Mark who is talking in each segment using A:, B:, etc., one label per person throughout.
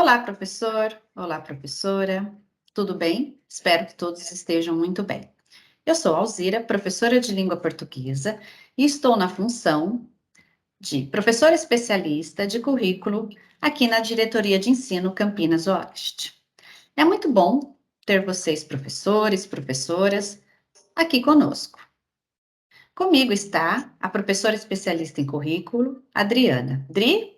A: Olá, professor! Olá, professora! Tudo bem? Espero que todos estejam muito bem. Eu sou Alzira, professora de língua portuguesa, e estou na função de professora especialista de currículo aqui na Diretoria de Ensino Campinas Oeste. É muito bom ter vocês, professores, professoras, aqui conosco. Comigo está a professora especialista em currículo, Adriana. Dri?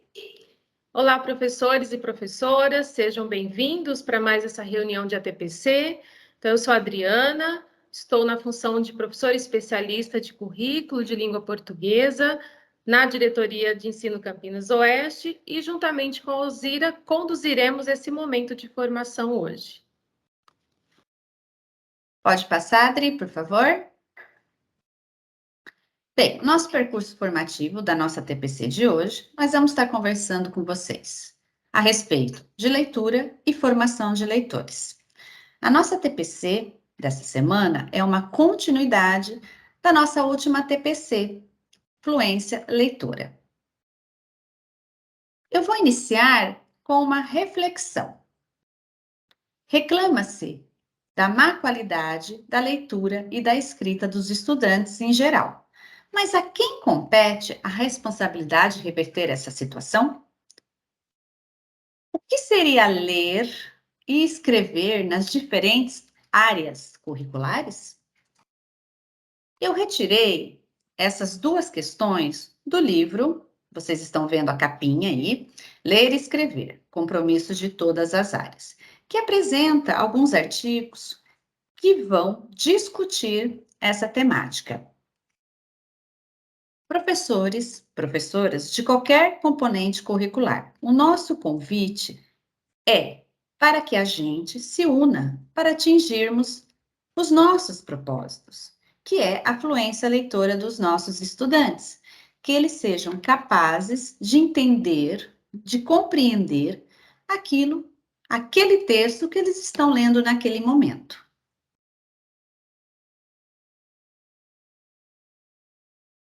B: Olá, professores e professoras, sejam bem-vindos para mais essa reunião de ATPC. Então, eu sou a Adriana, estou na função de professora especialista de currículo de língua portuguesa na Diretoria de Ensino Campinas Oeste e, juntamente com a Alzira, conduziremos esse momento de formação hoje.
A: Pode passar, Adri, por favor? Bem, nosso percurso formativo da nossa TPC de hoje, nós vamos estar conversando com vocês a respeito de leitura e formação de leitores. A nossa TPC dessa semana é uma continuidade da nossa última TPC, Fluência Leitora. Eu vou iniciar com uma reflexão. Reclama-se da má qualidade da leitura e da escrita dos estudantes em geral. Mas a quem compete a responsabilidade de reverter essa situação? O que seria ler e escrever nas diferentes áreas curriculares? Eu retirei essas duas questões do livro, vocês estão vendo a capinha aí, Ler e Escrever, Compromissos de Todas as Áreas, que apresenta alguns artigos que vão discutir essa temática. Professores, professoras de qualquer componente curricular, o nosso convite é para que a gente se una para atingirmos os nossos propósitos, que é a fluência leitora dos nossos estudantes, que eles sejam capazes de entender, de compreender aquele texto que eles estão lendo naquele momento.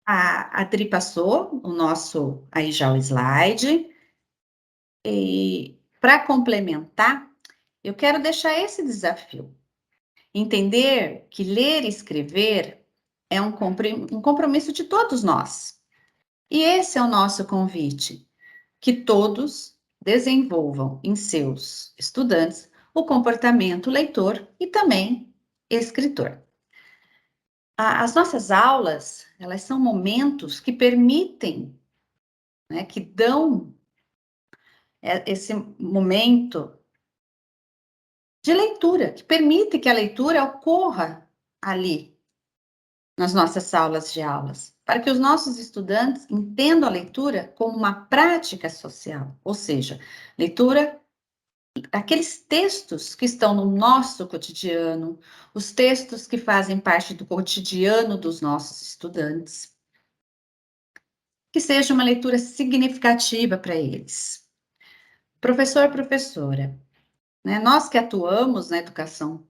A: A Adri passou aí já o slide, e para complementar, eu quero deixar esse desafio. Entender que ler e escrever é um compromisso de todos nós. E esse é o nosso convite, que todos desenvolvam em seus estudantes o comportamento leitor e também escritor. As nossas aulas, elas são momentos que permitem, né, que dão esse momento de leitura, que permite que a leitura ocorra ali, nas nossas salas de aulas, para que os nossos estudantes entendam a leitura como uma prática social, ou seja, leitura, aqueles textos que estão no nosso cotidiano, os textos que fazem parte do cotidiano dos nossos estudantes, que seja uma leitura significativa para eles. Professor, professora, né, nós que atuamos na educação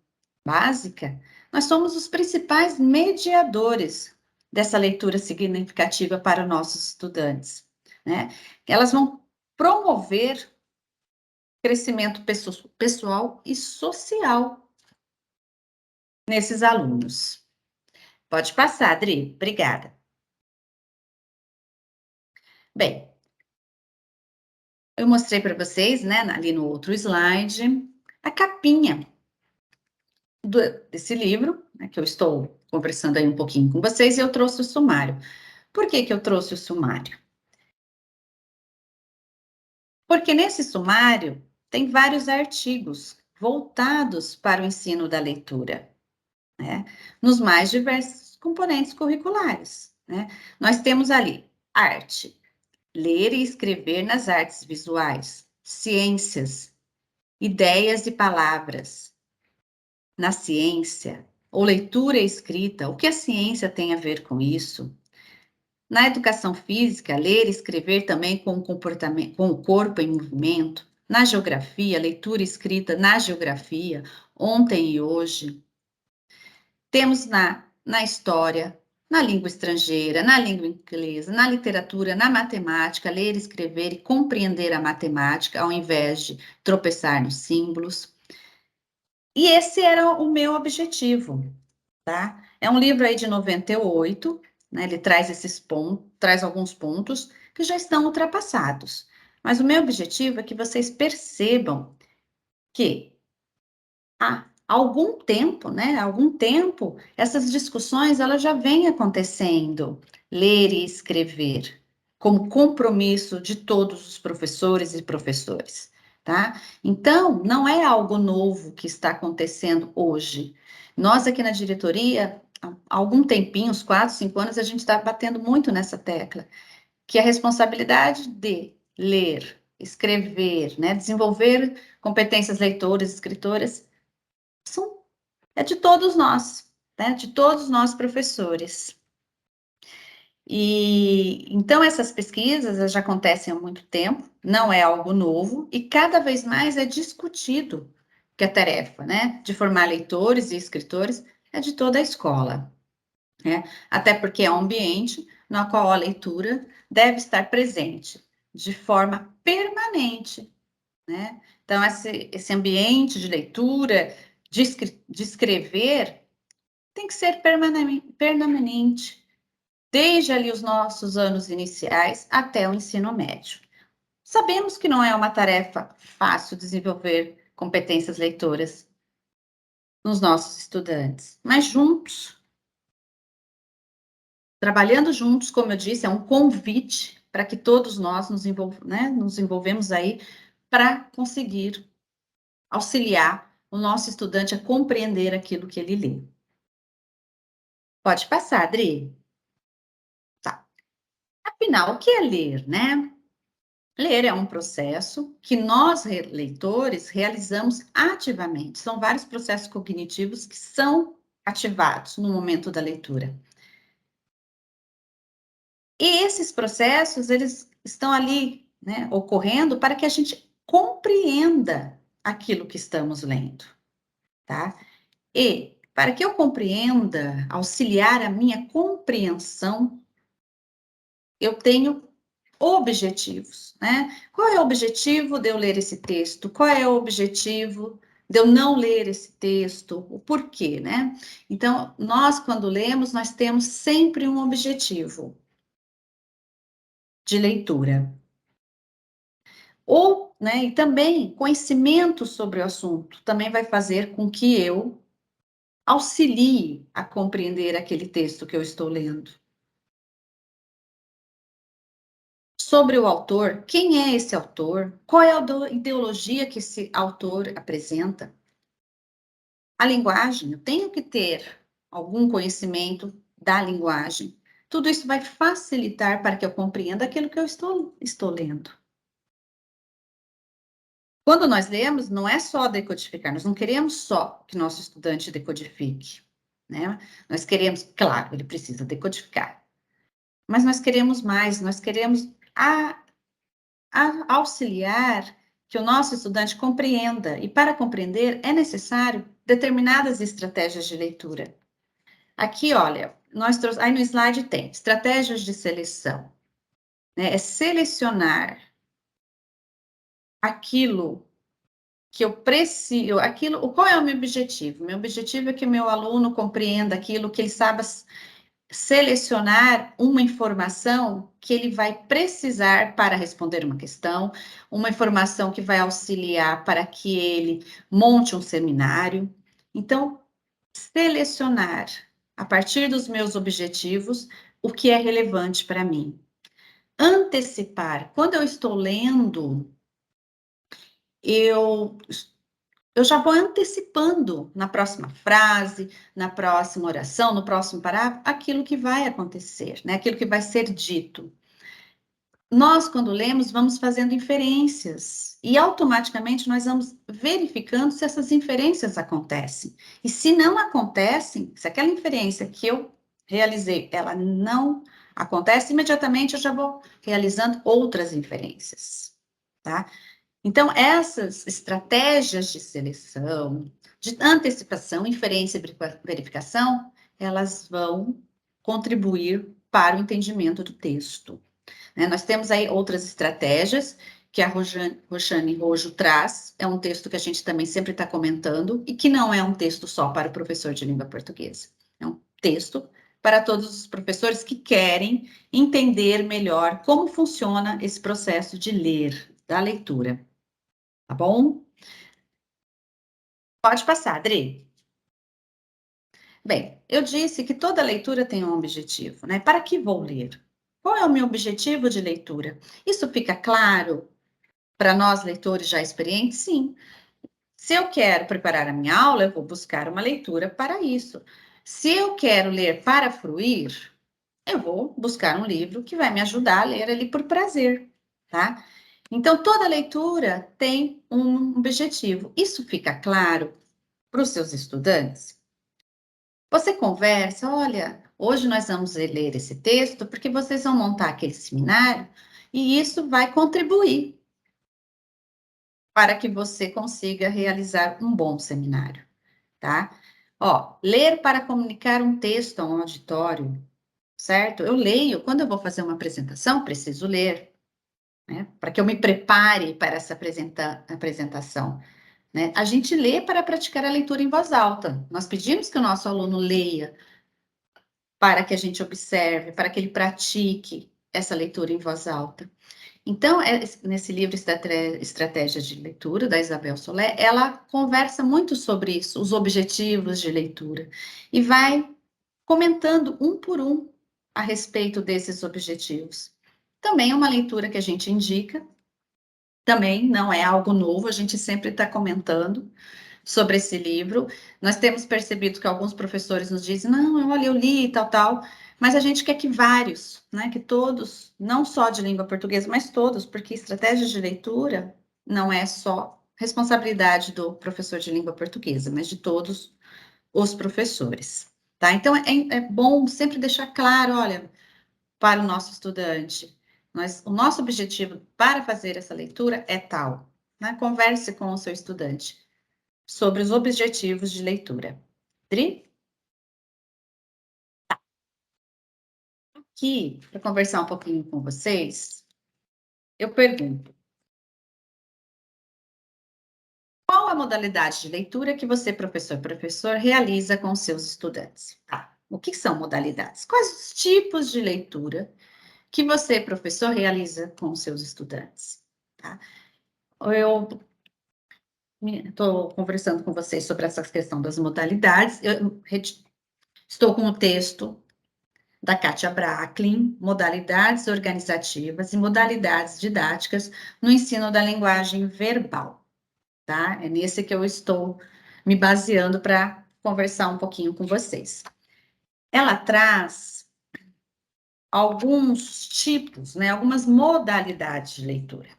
A: básica, nós somos os principais mediadores dessa leitura significativa para nossos estudantes, né? Elas vão promover crescimento pessoal e social nesses alunos. Pode passar, Adri. Obrigada. Bem, eu mostrei para vocês, né, ali no outro slide, a capinha desse livro, né, que eu estou conversando aí um pouquinho com vocês, e eu trouxe o sumário. Por que que eu trouxe o sumário? Porque nesse sumário tem vários artigos voltados para o ensino da leitura, né? Nos mais diversos componentes curriculares, né? Nós temos ali arte, ler e escrever nas artes visuais, ciências, ideias e palavras, na ciência, ou leitura e escrita, o que a ciência tem a ver com isso? Na educação física, ler e escrever também com o comportamento, com o corpo em movimento. Na geografia, leitura e escrita na geografia, ontem e hoje. Temos na história, na língua estrangeira, na língua inglesa, na literatura, na matemática, ler, escrever e compreender a matemática, ao invés de tropeçar nos símbolos. E esse era o meu objetivo, tá? É um livro aí de 98, né? Ele traz esses pontos, traz alguns pontos que já estão ultrapassados. Mas o meu objetivo é que vocês percebam que há algum tempo, né? Há algum tempo, essas discussões elas já vêm acontecendo. Ler e escrever como compromisso de todos os professores e professores, tá? Então, não é algo novo que está acontecendo hoje. Nós aqui na diretoria, há algum tempinho, uns 4, 5 anos, a gente está batendo muito nessa tecla, que a responsabilidade de ler, escrever, né, desenvolver competências leitoras, escritoras, é de todos nós, né? De todos nós professores. E então essas pesquisas já acontecem há muito tempo, não é algo novo e cada vez mais é discutido que a tarefa, né, de formar leitores e escritores é de toda a escola, né? Até porque é um ambiente no qual a leitura deve estar presente de forma permanente, né? Então esse ambiente de leitura, de escrever tem que ser permanente, desde ali os nossos anos iniciais até o ensino médio. Sabemos que não é uma tarefa fácil desenvolver competências leitoras nos nossos estudantes, mas juntos, trabalhando juntos, como eu disse, é um convite para que todos nós nos envolvemos aí para conseguir auxiliar o nosso estudante a compreender aquilo que ele lê. Pode passar, Adri. Tá. Afinal, o que é ler, né? Ler é um processo que nós, leitores, realizamos ativamente. São vários processos cognitivos que são ativados no momento da leitura. E esses processos, eles estão ali, né, ocorrendo para que a gente compreenda aquilo que estamos lendo, tá? E para que eu compreenda, auxiliar a minha compreensão, eu tenho objetivos, né? Qual é o objetivo de eu ler esse texto? Qual é o objetivo de eu não ler esse texto? O porquê, né? Então, nós, quando lemos, nós temos sempre um objetivo de leitura. Ou, né, e também conhecimento sobre o assunto também vai fazer com que eu auxilie a compreender aquele texto que eu estou lendo. Sobre o autor, quem é esse autor? Qual é a ideologia que esse autor apresenta? A linguagem, eu tenho que ter algum conhecimento da linguagem. Tudo isso vai facilitar para que eu compreenda aquilo que eu estou lendo. Quando nós lemos, não é só decodificar, nós não queremos só que nosso estudante decodifique, né? Nós queremos, claro, ele precisa decodificar, mas nós queremos mais, nós queremos auxiliar que o nosso estudante compreenda, e para compreender é necessário determinadas estratégias de leitura. Aqui, olha, aí no slide tem estratégias de seleção, né? É selecionar aquilo que eu preciso, qual é o meu objetivo? Meu objetivo é que o meu aluno compreenda aquilo, que ele saiba selecionar uma informação que ele vai precisar para responder uma questão, uma informação que vai auxiliar para que ele monte um seminário. Então, selecionar, a partir dos meus objetivos, o que é relevante para mim. Antecipar. Quando eu estou lendo, eu já vou antecipando na próxima frase, na próxima oração, no próximo parágrafo, aquilo que vai acontecer, né? Aquilo que vai ser dito. Nós, quando lemos, vamos fazendo inferências e automaticamente nós vamos verificando se essas inferências acontecem. E se não acontecem, se aquela inferência que eu realizei, ela não acontece, imediatamente eu já vou realizando outras inferências, tá? Então, essas estratégias de seleção, de antecipação, inferência e verificação, elas vão contribuir para o entendimento do texto. Né? Nós temos aí outras estratégias que a Roxane Rojo traz, é um texto que a gente também sempre está comentando, e que não é um texto só para o professor de língua portuguesa, é um texto para todos os professores que querem entender melhor como funciona esse processo de ler, da leitura, tá bom? Pode passar, Adri. Bem, eu disse que toda leitura tem um objetivo, né? Para que vou ler? Qual é o meu objetivo de leitura? Isso fica claro para nós, leitores já experientes? Sim. Se eu quero preparar a minha aula, eu vou buscar uma leitura para isso. Se eu quero ler para fruir, eu vou buscar um livro que vai me ajudar a ler ali por prazer, tá? Então, toda leitura tem um objetivo. Isso fica claro para os seus estudantes? Você conversa, olha, hoje nós vamos ler esse texto porque vocês vão montar aquele seminário e isso vai contribuir para que você consiga realizar um bom seminário, tá? Ó, ler para comunicar um texto a um auditório, certo? Eu leio, quando eu vou fazer uma apresentação, preciso ler, né? Para que eu me prepare para essa apresentação, né? A gente lê para praticar a leitura em voz alta. Nós pedimos que o nosso aluno leia para que a gente observe, para que ele pratique essa leitura em voz alta. Então, nesse livro Estratégia de Leitura, da Isabel Solé, ela conversa muito sobre isso, os objetivos de leitura, e vai comentando um por um a respeito desses objetivos. Também é uma leitura que a gente indica, também não é algo novo, a gente sempre está comentando sobre esse livro. Nós temos percebido que alguns professores nos dizem, não, olha, eu li e tal, mas a gente quer que vários, né, que todos, não só de língua portuguesa, mas todos, porque estratégia de leitura não é só responsabilidade do professor de língua portuguesa, mas de todos os professores, tá? Então, é bom sempre deixar claro, olha, para o nosso estudante, o nosso objetivo para fazer essa leitura é tal, né? Converse com o seu estudante sobre os objetivos de leitura. Dri? Aqui, para conversar um pouquinho com vocês, eu pergunto: qual a modalidade de leitura que você, professor, realiza com os seus estudantes? Tá. O que são modalidades? Quais os tipos de leitura que você, professor, realiza com os seus estudantes? Tá? Eu estou conversando com vocês sobre essa questão das modalidades. Estou com o texto da Kátia Bracklin, modalidades organizativas e modalidades didáticas no ensino da linguagem verbal, tá? É nesse que eu estou me baseando para conversar um pouquinho com vocês. Ela traz alguns tipos, né, algumas modalidades de leitura.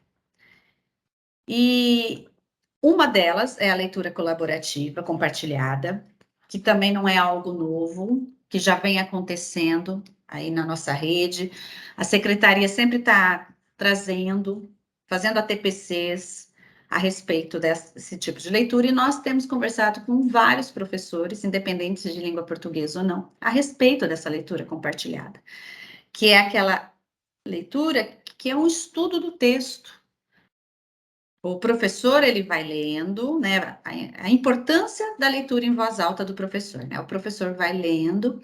A: E uma delas é a leitura colaborativa compartilhada, que também não é algo novo, que já vem acontecendo aí na nossa rede. A secretaria sempre está trazendo, fazendo ATPCs a respeito desse tipo de leitura, e nós temos conversado com vários professores, independentes de língua portuguesa ou não, a respeito dessa leitura compartilhada, que é aquela leitura que é um estudo do texto. O professor, ele vai lendo, né, a importância da leitura em voz alta do professor, né? O professor vai lendo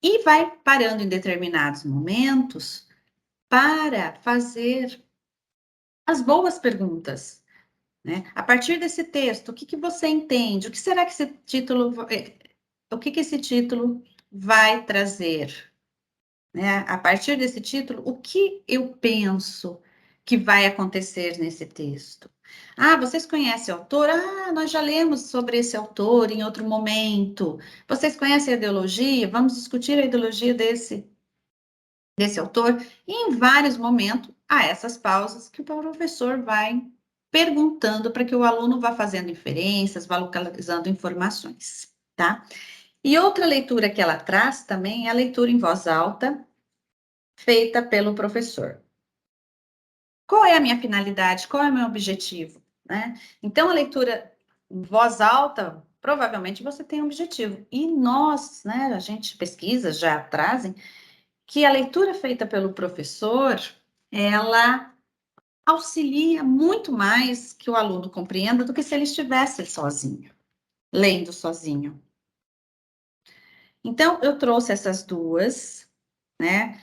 A: e vai parando em determinados momentos para fazer as boas perguntas, né? A partir desse texto, o que que você entende? O que será que esse título, o que que esse título vai trazer? Né? A partir desse título, o que eu penso que vai acontecer nesse texto? Ah, vocês conhecem o autor? Ah, nós já lemos sobre esse autor em outro momento. Vocês conhecem a ideologia? Vamos discutir a ideologia desse autor. E em vários momentos, há essas pausas que o professor vai perguntando para que o aluno vá fazendo inferências, vá localizando informações, tá? E outra leitura que ela traz também é a leitura em voz alta, feita pelo professor. Qual é a minha finalidade? Qual é o meu objetivo? Né? Então, a leitura em voz alta provavelmente você tem um objetivo. E nós, né, a gente pesquisa já trazem que a leitura feita pelo professor, ela auxilia muito mais que o aluno compreenda do que se ele estivesse sozinho, lendo sozinho. Então, eu trouxe essas duas, né?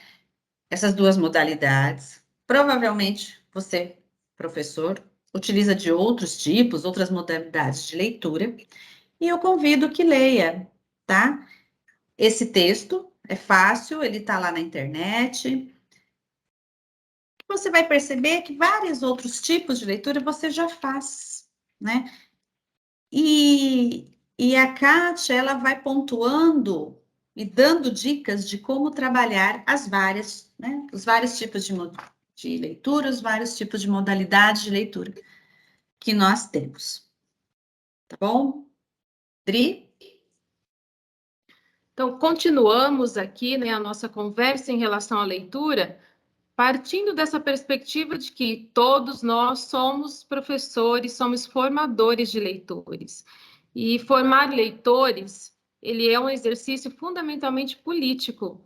A: Essas duas modalidades. Provavelmente você, professor, utiliza de outros tipos, outras modalidades de leitura, e eu convido que leia, tá? Esse texto é fácil, ele está lá na internet. Você vai perceber que vários outros tipos de leitura você já faz, né? E a Kátia, ela vai pontuando e dando dicas de como trabalhar as várias, né? Os vários tipos de leitura, os vários tipos de modalidades de leitura que nós temos. Tá bom? Dri?
B: Então, continuamos aqui, né, a nossa conversa em relação à leitura, partindo dessa perspectiva de que todos nós somos professores, somos formadores de leitores. E formar leitores, ele é um exercício fundamentalmente político.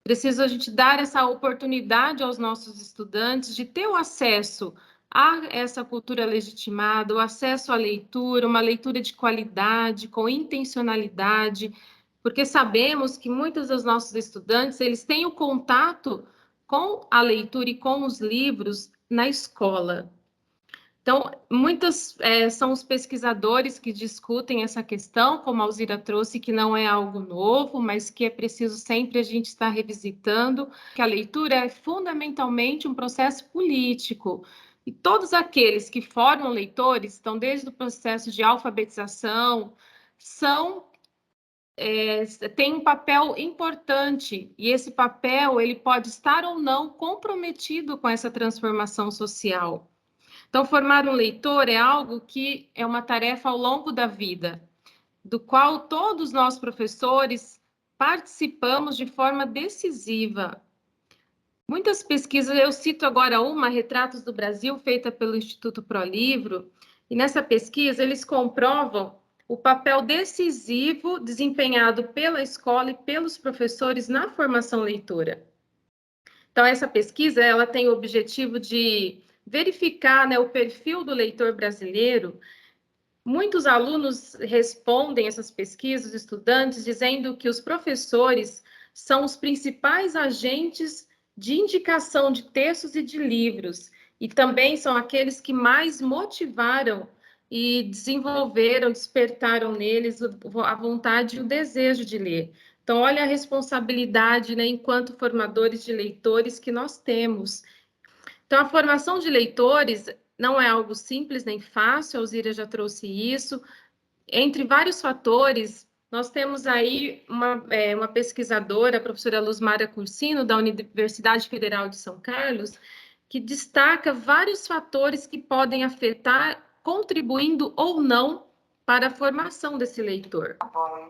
B: Precisa a gente dar essa oportunidade aos nossos estudantes de ter o acesso a essa cultura legitimada, o acesso à leitura, uma leitura de qualidade, com intencionalidade, porque sabemos que muitos dos nossos estudantes, eles têm o contato com a leitura e com os livros na escola. Então, muitos são os pesquisadores que discutem essa questão, como a Alzira trouxe, que não é algo novo, mas que é preciso sempre a gente estar revisitando, que a leitura é fundamentalmente um processo político. E todos aqueles que formam leitores, estão desde o processo de alfabetização, tem um papel importante, e esse papel ele pode estar ou não comprometido com essa transformação social. Então, formar um leitor é algo que é uma tarefa ao longo da vida, do qual todos nós, professores, participamos de forma decisiva. Muitas pesquisas, eu cito agora uma, Retratos do Brasil, feita pelo Instituto ProLivro, e nessa pesquisa eles comprovam o papel decisivo desempenhado pela escola e pelos professores na formação leitora. Então, essa pesquisa ela tem o objetivo de verificar, né, o perfil do leitor brasileiro. Muitos alunos respondem essas pesquisas, estudantes, dizendo que os professores são os principais agentes de indicação de textos e de livros, e também são aqueles que mais motivaram e desenvolveram, despertaram neles a vontade e o desejo de ler. Então, olha a responsabilidade, né, enquanto formadores de leitores que nós temos. Então, a formação de leitores não é algo simples nem fácil, a Alzira já trouxe isso. Entre vários fatores, nós temos aí uma pesquisadora, a professora Luzmara Cursino, da Universidade Federal de São Carlos, que destaca vários fatores que podem afetar, contribuindo ou não para a formação desse leitor.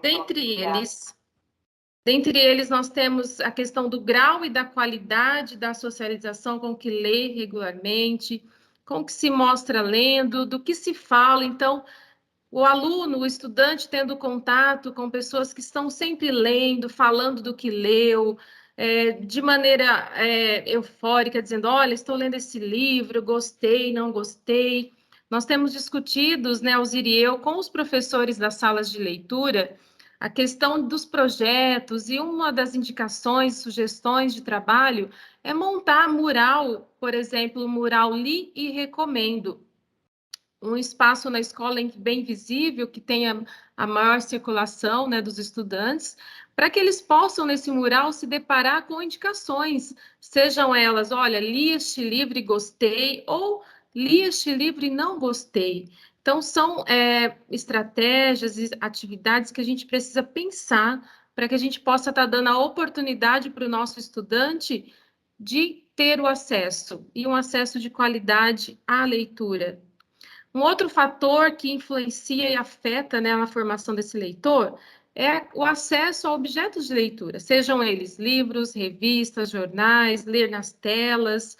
B: Dentre eles, nós temos a questão do grau e da qualidade da socialização com que lê regularmente, com que se mostra lendo, do que se fala. Então, o aluno, o estudante, tendo contato com pessoas que estão sempre lendo, falando do que leu, de maneira eufórica, dizendo: olha, estou lendo esse livro, gostei, não gostei. Nós temos discutido, né, Alzira e eu, com os professores das salas de leitura, a questão dos projetos, e uma das indicações, sugestões de trabalho é montar mural, por exemplo, o mural Li e Recomendo, um espaço na escola bem visível, que tenha a maior circulação, né, dos estudantes, para que eles possam, nesse mural, se deparar com indicações, sejam elas: olha, li este livro e gostei, ou li este livro e não gostei. Então, são estratégias e atividades que a gente precisa pensar para que a gente possa estar dando a oportunidade para o nosso estudante de ter o acesso, e um acesso de qualidade à leitura. Um outro fator que influencia e afeta, né, na formação desse leitor é o acesso a objetos de leitura, sejam eles livros, revistas, jornais, ler nas telas.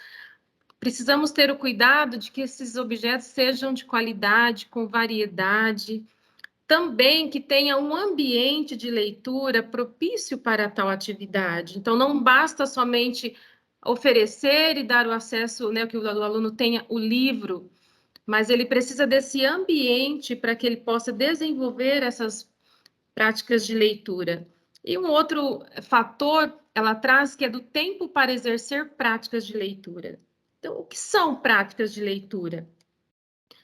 B: Precisamos ter o cuidado de que esses objetos sejam de qualidade, com variedade. também que tenha um ambiente de leitura propício para tal atividade. Então, não basta somente oferecer e dar o acesso, né, que o aluno tenha o livro, mas ele precisa desse ambiente para que ele possa desenvolver essas práticas de leitura. E um outro fator ela traz que é do tempo para exercer práticas de leitura. Então, o que são práticas de leitura?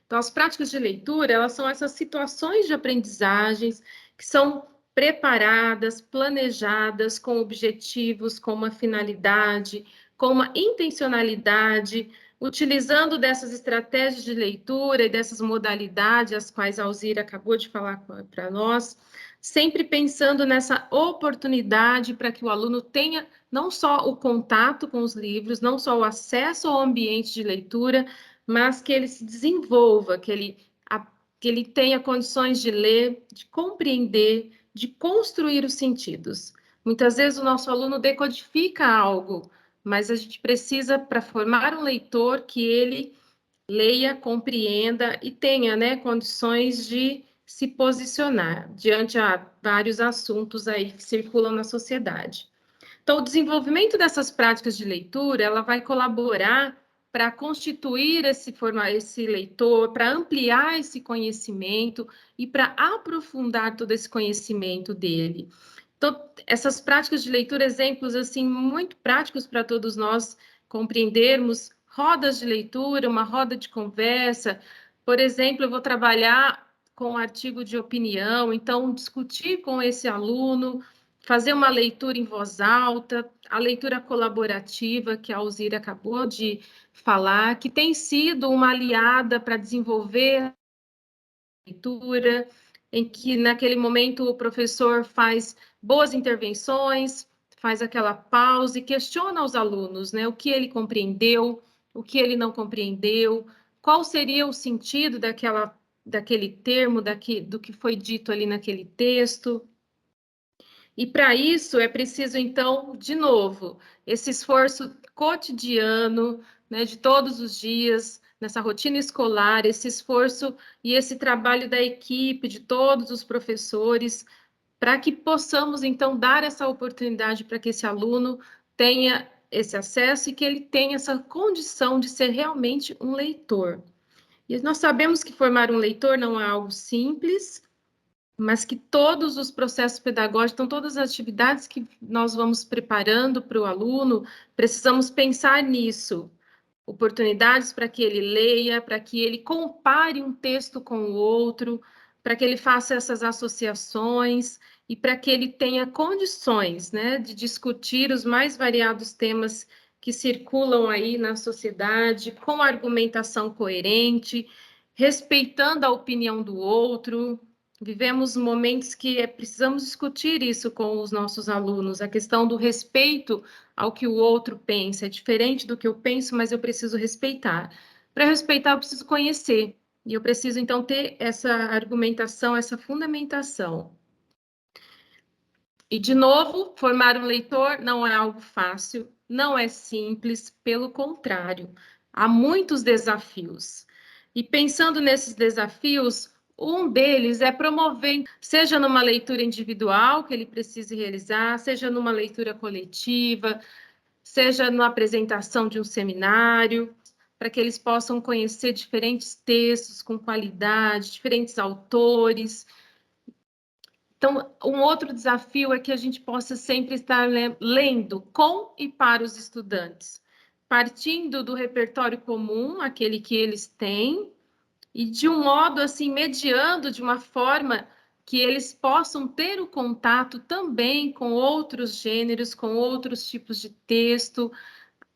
B: Então, as práticas de leitura, elas são essas situações de aprendizagens que são preparadas, planejadas, com objetivos, com uma finalidade, com uma intencionalidade, utilizando dessas estratégias de leitura e dessas modalidades, as quais a Alzira acabou de falar para nós, sempre pensando nessa oportunidade para que o aluno tenha não só o contato com os livros, não só o acesso ao ambiente de leitura, mas que ele se desenvolva, que ele tenha condições de ler, de compreender, de construir os sentidos. Muitas vezes o nosso aluno decodifica algo, mas a gente precisa, para formar um leitor, que ele leia, compreenda e tenha, né, condições de se posicionar diante a vários assuntos aí que circulam na sociedade. Então, o desenvolvimento dessas práticas de leitura, ela vai colaborar para constituir esse leitor, para ampliar esse conhecimento e para aprofundar todo esse conhecimento dele. Então, essas práticas de leitura, exemplos assim muito práticos para todos nós compreendermos, rodas de leitura, uma roda de conversa. Por exemplo, eu vou trabalhar com um artigo de opinião, então discutir com esse aluno, fazer uma leitura em voz alta, a leitura colaborativa que a Alzira acabou de falar, que tem sido uma aliada para desenvolver a leitura, em que naquele momento o professor faz boas intervenções, faz aquela pausa e questiona os alunos, né, o que ele compreendeu, o que ele não compreendeu, qual seria o sentido daquele termo, do que foi dito ali naquele texto. E para isso é preciso, então, de novo, esse esforço cotidiano, né, de todos os dias, nessa rotina escolar, esse esforço e esse trabalho da equipe, de todos os professores, para que possamos, então, dar essa oportunidade para que esse aluno tenha esse acesso e que ele tenha essa condição de ser realmente um leitor. E nós sabemos que formar um leitor não é algo simples, mas que todos os processos pedagógicos, então todas as atividades que nós vamos preparando para o aluno, precisamos pensar nisso. Oportunidades para que ele leia, para que ele compare um texto com o outro, para que ele faça essas associações e para que ele tenha condições, né, de discutir os mais variados temas que circulam aí na sociedade, com argumentação coerente, respeitando a opinião do outro. Vivemos momentos que precisamos discutir isso com os nossos alunos, a questão do respeito ao que o outro pensa. É diferente do que eu penso, mas eu preciso respeitar. Para respeitar, eu preciso conhecer. E eu preciso, então, ter essa argumentação, essa fundamentação. E, de novo, formar um leitor não é algo fácil, não é simples, pelo contrário, há muitos desafios. E pensando nesses desafios, um deles é promover, seja numa leitura individual que ele precise realizar, seja numa leitura coletiva, seja na apresentação de um seminário, para que eles possam conhecer diferentes textos com qualidade, diferentes autores. Então, um outro desafio é que a gente possa sempre estar lendo com e para os estudantes, partindo do repertório comum, aquele que eles têm, e de um modo assim, mediando de uma forma que eles possam ter o contato também com outros gêneros, com outros tipos de texto,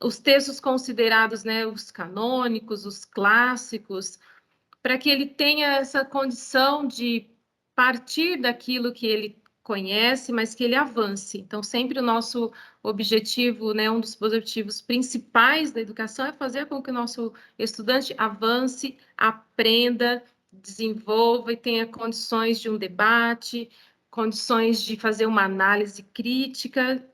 B: os textos considerados, né, os canônicos, os clássicos, para que ele tenha essa condição de partir daquilo que ele conhece, mas que ele avance. Então, sempre o nosso objetivo, né, um dos objetivos principais da educação é fazer com que o nosso estudante avance, aprenda, desenvolva e tenha condições de um debate, condições de fazer uma análise crítica.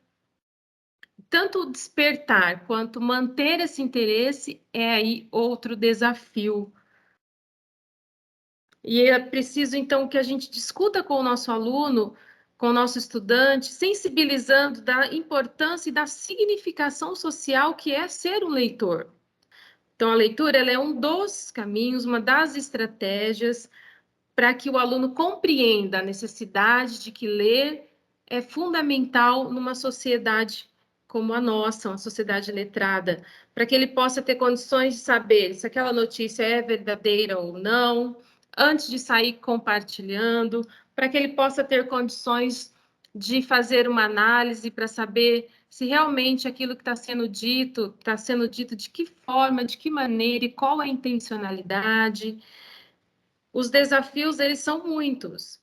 B: Tanto despertar quanto manter esse interesse é aí outro desafio. E é preciso, então, que a gente discuta com o nosso aluno, com o nosso estudante, sensibilizando da importância e da significação social que é ser um leitor. Então, a leitura ela é um dos caminhos, uma das estratégias para que o aluno compreenda a necessidade de que ler é fundamental numa sociedade como a nossa, uma sociedade letrada, para que ele possa ter condições de saber se aquela notícia é verdadeira ou não, antes de sair compartilhando, para que ele possa ter condições de fazer uma análise para saber se realmente aquilo que está sendo dito de que forma, de que maneira e qual a intencionalidade. Os desafios, eles são muitos.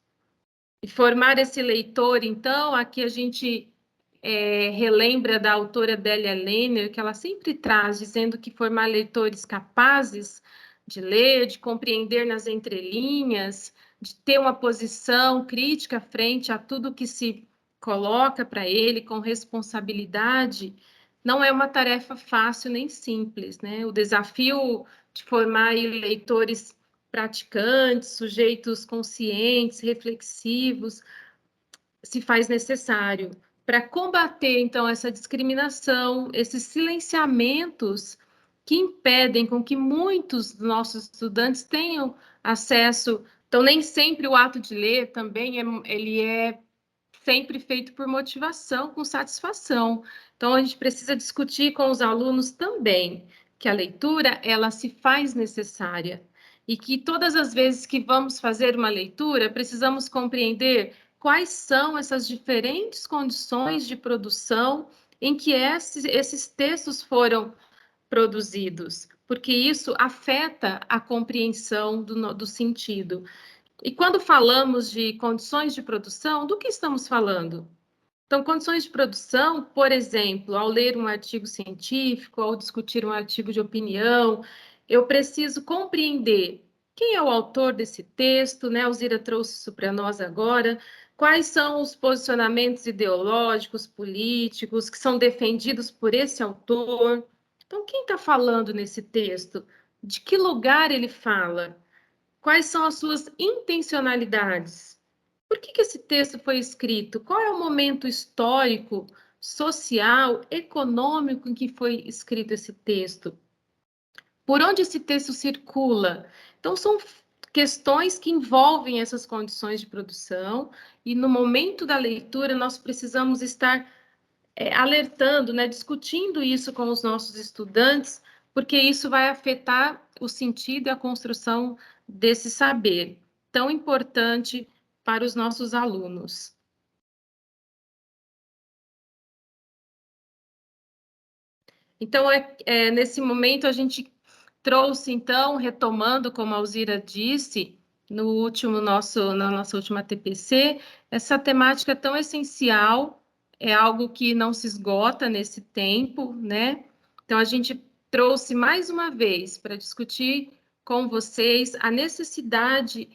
B: E formar esse leitor, então, aqui a gente relembra da autora Delia Lehner, que ela sempre traz, dizendo que formar leitores capazes de ler, de compreender nas entrelinhas, de ter uma posição crítica frente a tudo que se coloca para ele com responsabilidade, não é uma tarefa fácil nem simples, né? O desafio de formar leitores praticantes, sujeitos conscientes, reflexivos, se faz necessário para combater, então, essa discriminação, esses silenciamentos que impedem com que muitos dos nossos estudantes tenham acesso. Então, nem sempre o ato de ler também ele é sempre feito por motivação, com satisfação. Então, a gente precisa discutir com os alunos também que a leitura, ela se faz necessária e que todas as vezes que vamos fazer uma leitura, precisamos compreender quais são essas diferentes condições de produção em que esses textos foram produzidos, porque isso afeta a compreensão do sentido. E quando falamos de condições de produção, do que estamos falando? Então, condições de produção, por exemplo, ao ler um artigo científico, ao discutir um artigo de opinião, eu preciso compreender quem é o autor desse texto, né? A Alzira trouxe isso para nós agora. Quais são os posicionamentos ideológicos, políticos que são defendidos por esse autor? Então, quem está falando nesse texto? De que lugar ele fala? Quais são as suas intencionalidades? Por que esse texto foi escrito? Qual é o momento histórico, social, econômico em que foi escrito esse texto? Por onde esse texto circula? Então, são questões que envolvem essas condições de produção, e no momento da leitura nós precisamos estar alertando, né, discutindo isso com os nossos estudantes, porque isso vai afetar o sentido e a construção desse saber tão importante para os nossos alunos. Então, nesse momento, a gente trouxe, então, retomando, como a Alzira disse, na nossa última TPC, essa temática tão essencial, é algo que não se esgota nesse tempo, né? Então, a gente trouxe mais uma vez para discutir com vocês a necessidade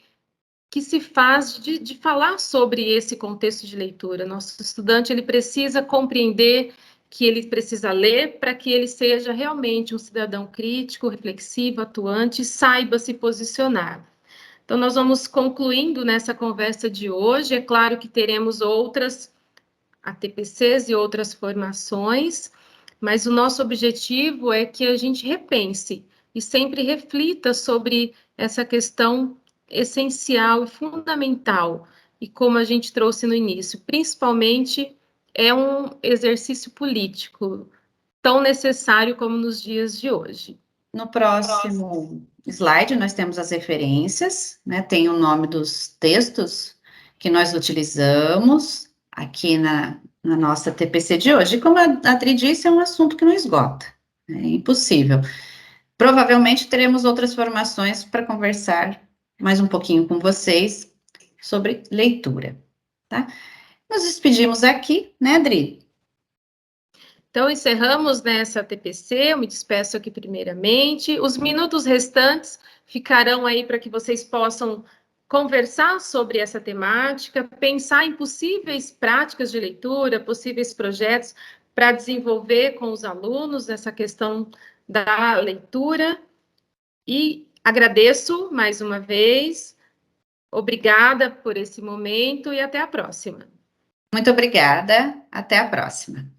B: que se faz de falar sobre esse contexto de leitura. Nosso estudante ele precisa compreender que ele precisa ler para que ele seja realmente um cidadão crítico, reflexivo, atuante, saiba se posicionar. Então, nós vamos concluindo nessa conversa de hoje. É claro que teremos outras ATPCs e outras formações, mas o nosso objetivo é que a gente repense e sempre reflita sobre essa questão essencial e fundamental, e como a gente trouxe no início, principalmente é um exercício político tão necessário como nos dias de hoje.
A: No próximo slide, nós temos as referências, né? Tem o nome dos textos que nós utilizamos aqui na nossa TPC de hoje. Como a Adri disse, é um assunto que não esgota, é impossível. Provavelmente teremos outras formações para conversar mais um pouquinho com vocês sobre leitura, tá? Nos despedimos aqui, né, Adri?
B: Então, encerramos nessa TPC, eu me despeço aqui primeiramente. Os minutos restantes ficarão aí para que vocês possam conversar sobre essa temática, pensar em possíveis práticas de leitura, possíveis projetos para desenvolver com os alunos essa questão da leitura. E agradeço mais uma vez Obrigada por esse momento e até a próxima.
A: Muito obrigada, até a próxima.